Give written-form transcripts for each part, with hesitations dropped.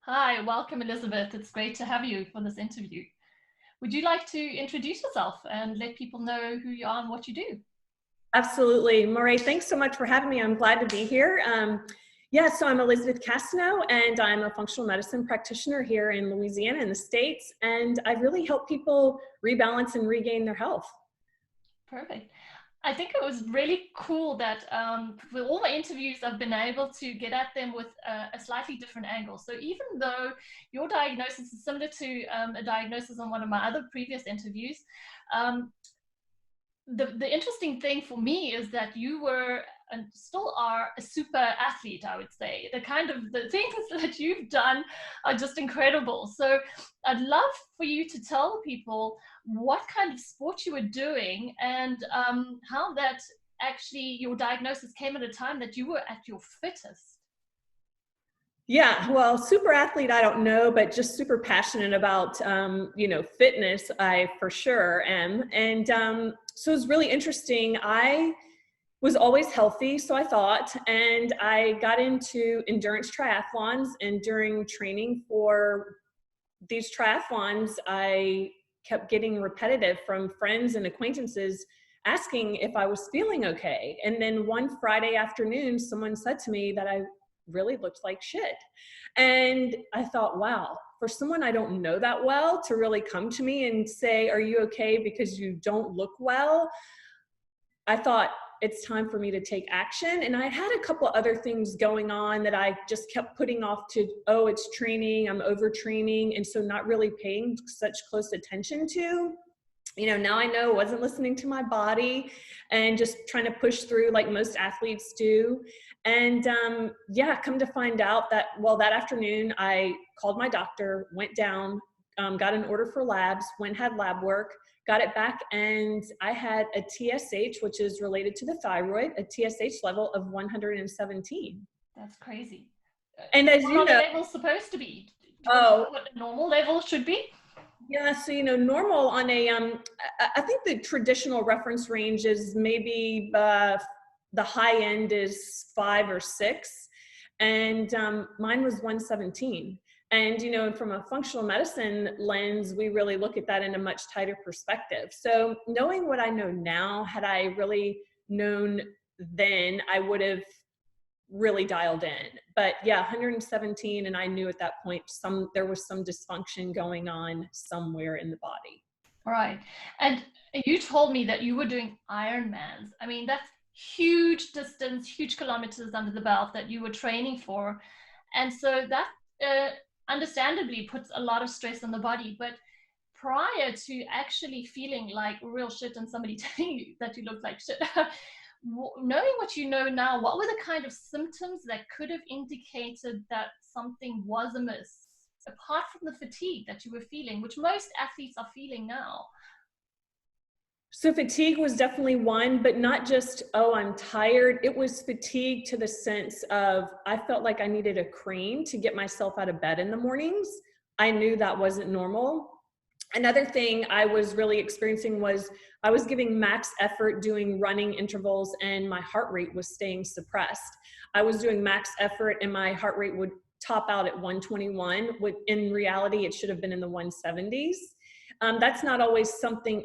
Hi, welcome Elizabeth. It's great to have you for this interview. Would you like to introduce yourself and let people know who you are and what you do? Absolutely. Mireille, thanks so much for having me. I'm glad to be here. So I'm Elizabeth Cassano, and I'm a functional medicine practitioner here in Louisiana in the States, and I really help people rebalance and regain their health. Perfect. I think it was really cool that with all my interviews, I've been able to get at them with a slightly different angle. So even though your diagnosis is similar to a diagnosis on one of my other previous interviews, um, the interesting thing for me is that you were and still are a super athlete. I would say the kind of the things that you've done are just incredible. So I'd love for you to tell people what kind of sport you were doing and how that actually your diagnosis came at a time that you were at your fittest. Yeah, well, super athlete, I don't know, but just super passionate about, fitness, I for sure am. So it's really interesting. I was always healthy, so I thought, and I got into endurance triathlons. And during training for these triathlons, I kept getting repetitive from friends and acquaintances asking if I was feeling okay. And then one Friday afternoon, someone said to me that I really looked like shit. And I thought, wow, for someone I don't know that well to really come to me and say, are you okay because you don't look well? I thought it's time for me to take action. And I had a couple other things going on that I just kept putting off to, oh, it's training, I'm overtraining. And so not really paying such close attention to. Now I know I wasn't listening to my body and just trying to push through like most athletes do. And come to find out that, well, that afternoon I called my doctor, went down, got an order for labs, went, had lab work, got it back, and I had a TSH, which is related to the thyroid, a TSH level of 117. That's crazy. And as What you are the know, levels supposed to be? What do you oh, know what the normal level should be? yeah, so normal on a I think the traditional reference range is maybe the high end is 5 or 6, and mine was 117. And from a functional medicine lens, we really look at that in a much tighter perspective. So knowing what I know now, had I really known then, I would have really dialed in. But yeah, 117, and I knew at that point there was some dysfunction going on somewhere in the body. Right. And you told me that you were doing Ironmans. I mean, that's huge distance, huge kilometers under the belt that you were training for. And so that understandably puts a lot of stress on the body. But prior to actually feeling like real shit and somebody telling you that you look like shit, knowing what you know now, what were the kind of symptoms that could have indicated that something was amiss, apart from the fatigue that you were feeling, which most athletes are feeling now? So fatigue was definitely one, but not just, oh, I'm tired. It was fatigue to the sense of I felt like I needed a crane to get myself out of bed in the mornings. I knew that wasn't normal. Another thing I was really experiencing was I was giving max effort doing running intervals, and my heart rate was staying suppressed. I was doing max effort and my heart rate would top out at 121. In reality, it should have been in the 170s. That's not always something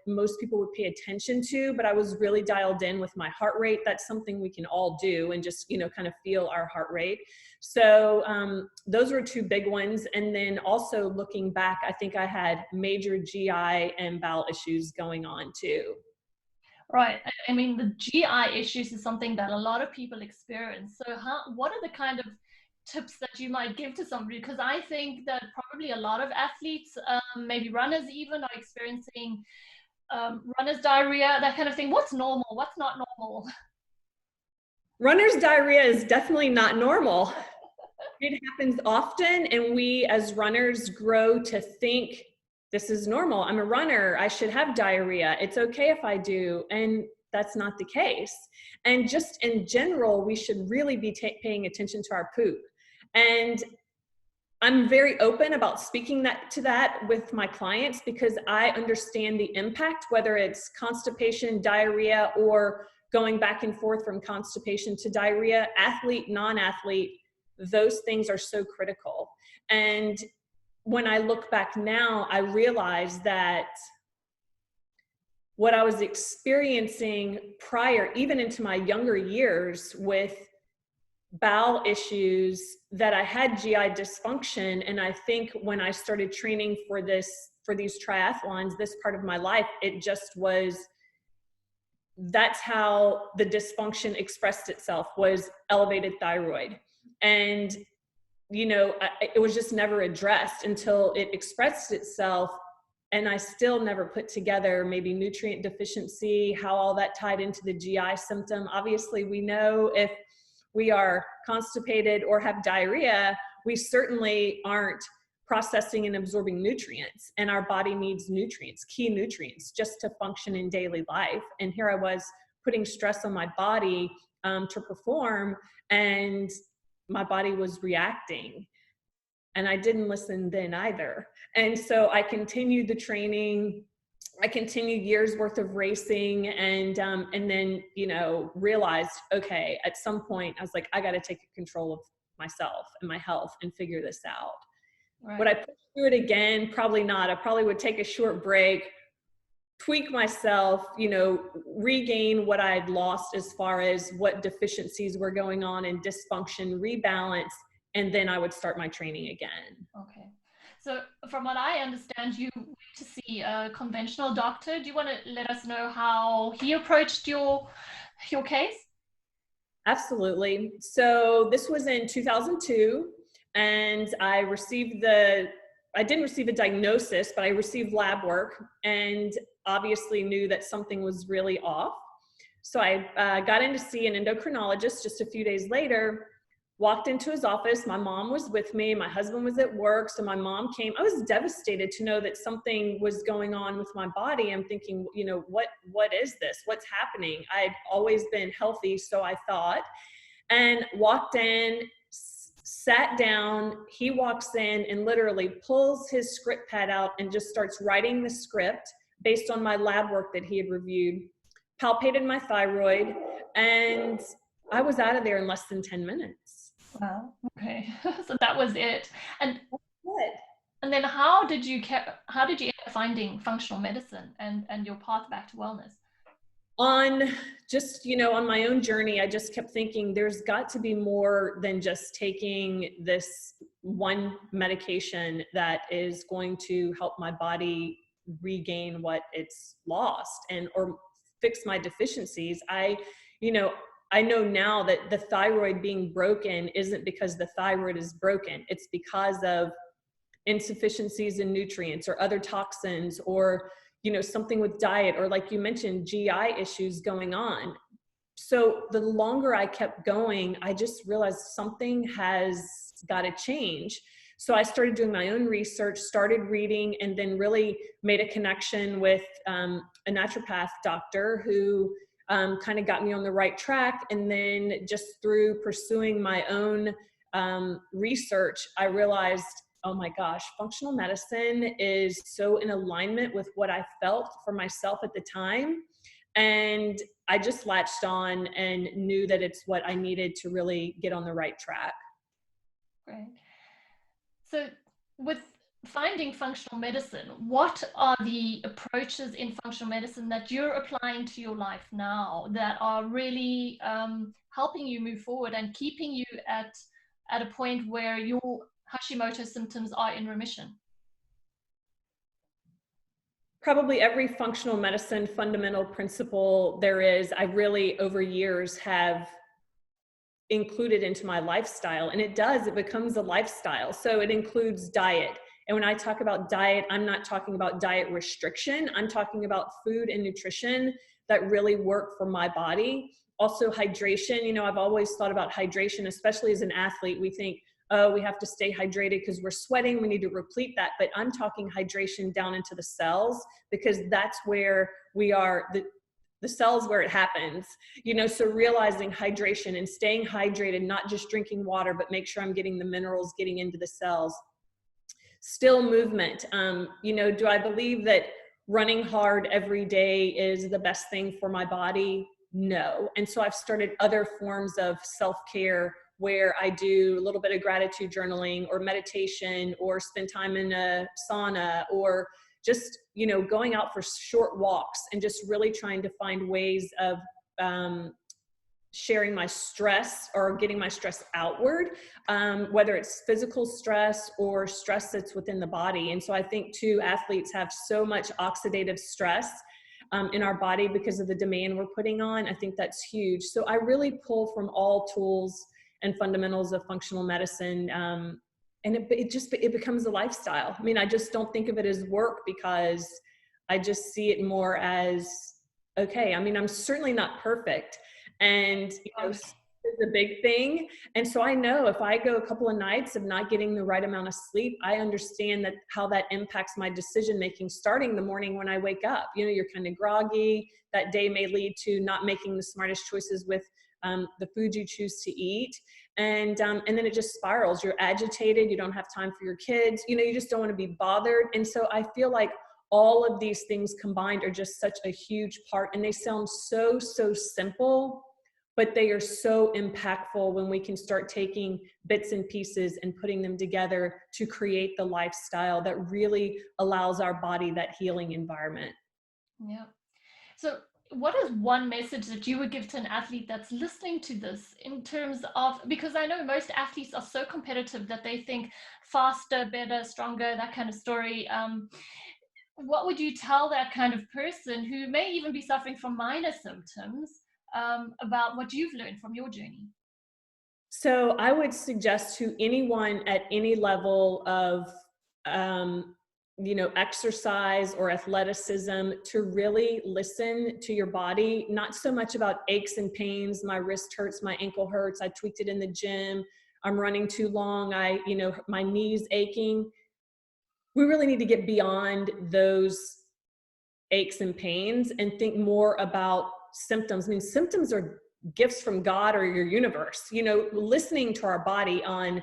most people would pay attention to, but I was really dialed in with my heart rate. That's something we can all do and just, kind of feel our heart rate. So those were two big ones. And then also looking back, I think I had major GI and bowel issues going on too. Right. I mean, the GI issues is something that a lot of people experience. So, what are the kind of tips that you might give to somebody? Because I think that probably a lot of athletes, maybe runners even, are experiencing runner's diarrhea, that kind of thing. What's normal? What's not normal? Runner's diarrhea is definitely not normal. It happens often, and we as runners grow to think this is normal. I'm a runner. I should have diarrhea. It's okay if I do. And that's not the case. And just in general, we should really be paying attention to our poop. And I'm very open about speaking to that with my clients because I understand the impact, whether it's constipation, diarrhea, or going back and forth from constipation to diarrhea, athlete, non-athlete. those things are so critical. And when I look back now, I realize that what I was experiencing prior, even into my younger years, with bowel issues, that I had GI dysfunction. And I think when I started training for these triathlons, this part of my life, it just was, that's how the dysfunction expressed itself, was elevated thyroid. And, you know, it was just never addressed until it expressed itself. And I still never put together maybe nutrient deficiency, how all that tied into the GI symptom. Obviously, we know if we are constipated or have diarrhea, we certainly aren't processing and absorbing nutrients. And our body needs nutrients, key nutrients, just to function in daily life. And here I was putting stress on my body to perform, and my body was reacting. And I didn't listen then either. And so I continued the training. I continued years worth of racing, and then, you know, realized, okay, at some point I was like, I got to take control of myself and my health and figure this out. Right. Would I push through it again? Probably not. I probably would take a short break, tweak myself, you know, regain what I had lost as far as what deficiencies were going on and dysfunction, rebalance, and then I would start my training again. Okay. So from what I understand, you went to see a conventional doctor. Do you want to let us know how he approached your case? Absolutely. So this was in 2002, and I didn't receive a diagnosis, but I received lab work, and obviously knew that something was really off. So I got in to see an endocrinologist just a few days later. Walked into his office. My mom was with me. My husband was at work. So my mom came. I was devastated to know that something was going on with my body. I'm thinking, you know, what is this? What's happening? I'd always been healthy, so I thought, and walked in, sat down. He walks in and literally pulls his script pad out and just starts writing the script based on my lab work that he had reviewed, palpated my thyroid, and I was out of there in less than 10 minutes. Wow. Okay. So that was it. And good. And then how did you end up finding functional medicine and your path back to wellness? On my own journey, I just kept thinking there's got to be more than just taking this one medication that is going to help my body regain what it's lost or fix my deficiencies. I know now that the thyroid being broken isn't because the thyroid is broken. It's because of insufficiencies in nutrients or other toxins, or, you know, something with diet, or like you mentioned, GI issues going on. So the longer I kept going, I just realized something has got to change. So I started doing my own research, started reading, and then really made a connection with a naturopath doctor who kind of got me on the right track. And then just through pursuing my own research, I realized, oh my gosh, functional medicine is so in alignment with what I felt for myself at the time. And I just latched on and knew that it's what I needed to really get on the right track. Great. So with finding functional medicine, what are the approaches in functional medicine that you're applying to your life now that are really helping you move forward and keeping you at a point where your Hashimoto symptoms are in remission? Probably every functional medicine fundamental principle there is, I really over years have included into my lifestyle. And it becomes a lifestyle. So it includes diet. And when I talk about diet, I'm not talking about diet restriction. I'm talking about food and nutrition that really work for my body. Also hydration. You know, I've always thought about hydration, especially as an athlete. We think, oh, we have to stay hydrated because we're sweating. We need to replete that. But I'm talking hydration down into the cells, because that's where we are, the cells where it happens, you know. So realizing hydration and staying hydrated, not just drinking water, but make sure I'm getting the minerals getting into the cells. Still movement. Do I believe that running hard every day is the best thing for my body? No. And so I've started other forms of self-care where I do a little bit of gratitude journaling or meditation or spend time in a sauna or just, you know, going out for short walks and just really trying to find ways of sharing my stress or getting my stress outward, whether it's physical stress or stress that's within the body. And so I think too, athletes have so much oxidative stress in our body because of the demand we're putting on. I think that's huge. So I really pull from all tools and fundamentals of functional medicine. And it becomes a lifestyle. I mean, I just don't think of it as work because I just see it more as, okay, I mean, I'm certainly not perfect. And, you know, it's a big thing. And so I know if I go a couple of nights of not getting the right amount of sleep, I understand that how that impacts my decision-making starting the morning when I wake up. You know, you're kind of groggy. That day may lead to not making the smartest choices with the food you choose to eat. And then it just spirals. You're agitated. You don't have time for your kids. You know, you just don't want to be bothered. And so I feel like all of these things combined are just such a huge part, and they sound so simple, but they are so impactful when we can start taking bits and pieces and putting them together to create the lifestyle that really allows our body that healing environment. Yeah. So what is one message that you would give to an athlete that's listening to this in terms of, because I know most athletes are so competitive that they think faster, better, stronger, that kind of story. What would you tell that kind of person who may even be suffering from minor symptoms about what you've learned from your journey? So I would suggest to anyone at any level of, you know, exercise or athleticism to really listen to your body, not so much about aches and pains. My wrist hurts, my ankle hurts, I tweaked it in the gym, I'm running too long, you know, my knee's aching. We really need to get beyond those aches and pains and think more about symptoms. I mean, symptoms are gifts from God or your universe. You know, listening to our body on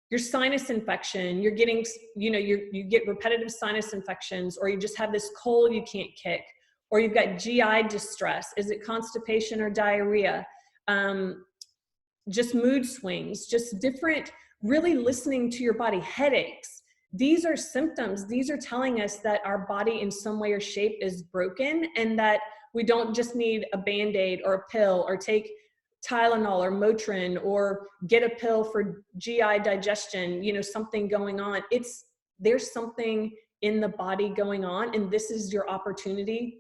your sinus infection, you're getting, you know, you get repetitive sinus infections, or you just have this cold you can't kick, or you've got GI distress. Is it constipation or diarrhea? Just mood swings, just different, really listening to your body. Headaches. These are symptoms. These are telling us that our body in some way or shape is broken, and that we don't just need a Band-Aid or a pill or take Tylenol or Motrin or get a pill for GI digestion, you know, something going on. There's something in the body going on, and this is your opportunity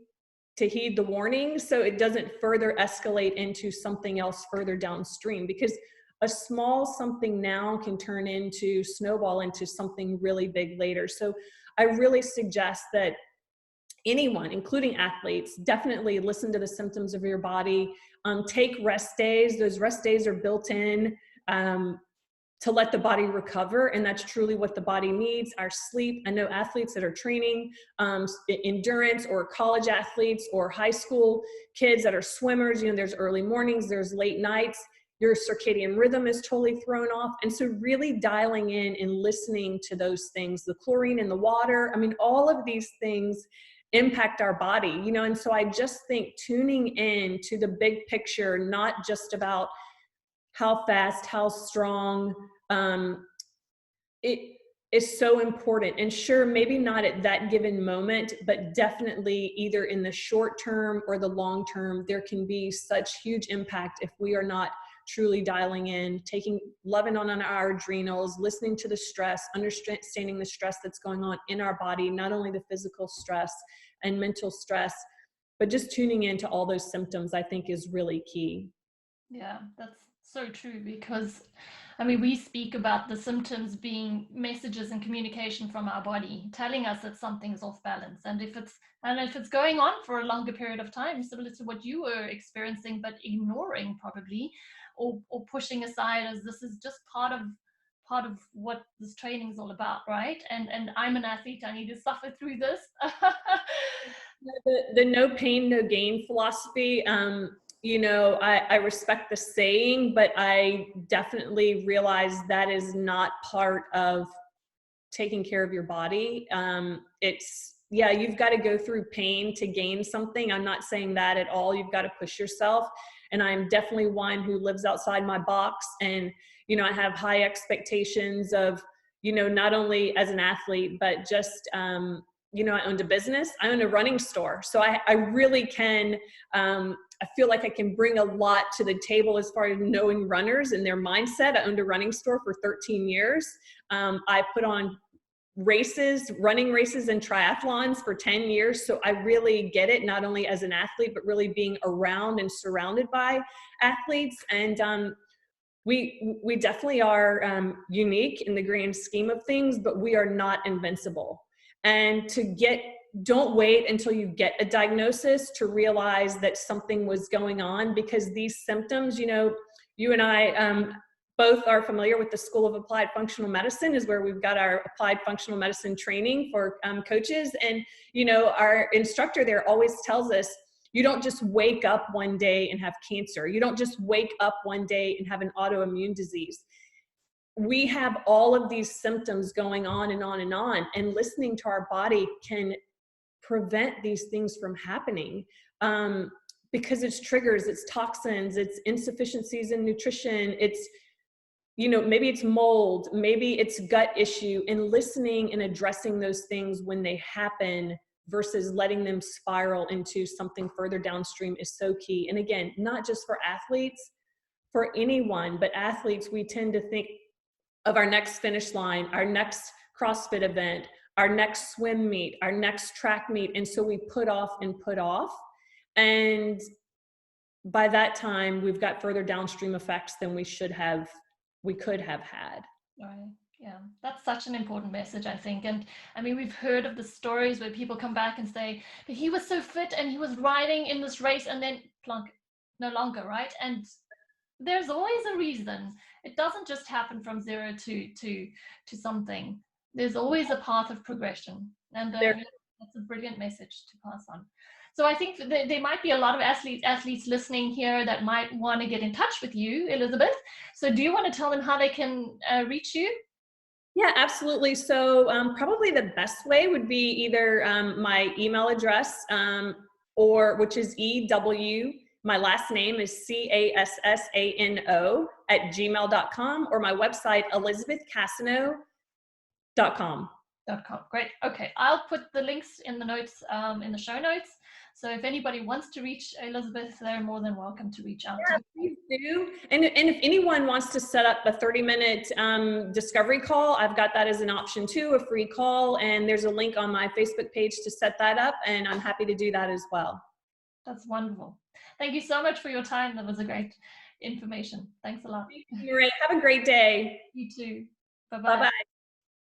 to heed the warning so it doesn't further escalate into something else further downstream, because a small something now can turn into snowball into something really big later. So I really suggest that anyone, including athletes, definitely listen to the symptoms of your body. Take rest days. Those rest days are built in to let the body recover, and that's truly what the body needs. Our sleep. I know athletes that are training endurance, or college athletes, or high school kids that are swimmers. You know, there's early mornings, there's late nights. Your circadian rhythm is totally thrown off. And so really dialing in and listening to those things, the chlorine in the water, I mean, all of these things impact our body, you know. And so I just think tuning in to the big picture, not just about how fast, how strong, it is so important. And sure, maybe not at that given moment, but definitely either in the short term or the long term, there can be such huge impact if we are not truly dialing in, loving on our adrenals, listening to the stress, understanding the stress that's going on in our body, not only the physical stress and mental stress, but just tuning into all those symptoms, I think, is really key. Yeah, that's so true, because I mean, we speak about the symptoms being messages and communication from our body telling us that something is off balance. And if it's going on for a longer period of time, similar to what you were experiencing, but ignoring probably, or pushing aside as this is just part of what this training is all about, right? And I'm an athlete, I need to suffer through this. The no pain, no gain philosophy, you know, I respect the saying, but I definitely realize that is not part of taking care of your body. Yeah, you've got to go through pain to gain something. I'm not saying that at all. You've got to push yourself. And I'm definitely one who lives outside my box. And, you know, I have high expectations of, you know, not only as an athlete, but just, you know, I owned a business, I owned a running store. So I really can, I feel like I can bring a lot to the table as far as knowing runners and their mindset. I owned a running store for 13 years. I put on races, running races and triathlons for 10 years. So I really get it, not only as an athlete, but really being around and surrounded by athletes. And we definitely are unique in the grand scheme of things, but we are not invincible. And don't wait until you get a diagnosis to realize that something was going on, because these symptoms, you know, you and I both are familiar with the School of Applied Functional Medicine, is where we've got our applied functional medicine training for coaches. And, you know, our instructor there always tells us, you don't just wake up one day and have cancer. You don't just wake up one day and have an autoimmune disease. We have all of these symptoms going on and on and on, and listening to our body can prevent these things from happening, because it's triggers, it's toxins, it's insufficiencies in nutrition, it's, you know, maybe it's mold, maybe it's gut issue, and listening and addressing those things when they happen versus letting them spiral into something further downstream is so key. And again, not just for athletes, for anyone, but athletes, we tend to think of our next finish line, our next CrossFit event, our next swim meet, our next track meet. And so we put off and put off. And by that time, we've got further downstream effects than we could have had. Right. Yeah, that's such an important message, I think. And I mean, we've heard of the stories where people come back and say, but he was so fit and he was riding in this race, and then plunk, no longer, right? And there's always a reason. It doesn't just happen from zero to something. There's always a path of progression. And that's a brilliant message to pass on. So I think there might be a lot of athletes listening here that might want to get in touch with you, Elizabeth. So do you want to tell them how they can reach you? Yeah, absolutely. So probably the best way would be either my email address, or which is EW. My last name is CASSANO @gmail.com, or my website, elizabethcassano.com. Great. Okay, I'll put the links in the notes, in the show notes. So if anybody wants to reach Elizabeth, they're more than welcome to reach out to you. Please do. And if anyone wants to set up a 30-minute discovery call, I've got that as an option too, a free call. And there's a link on my Facebook page to set that up. And I'm happy to do that as well. That's wonderful. Thank you so much for your time. That was a great information. Thanks a lot. Thank you, Mireille. Have a great day. You too. Bye-bye. Bye-bye.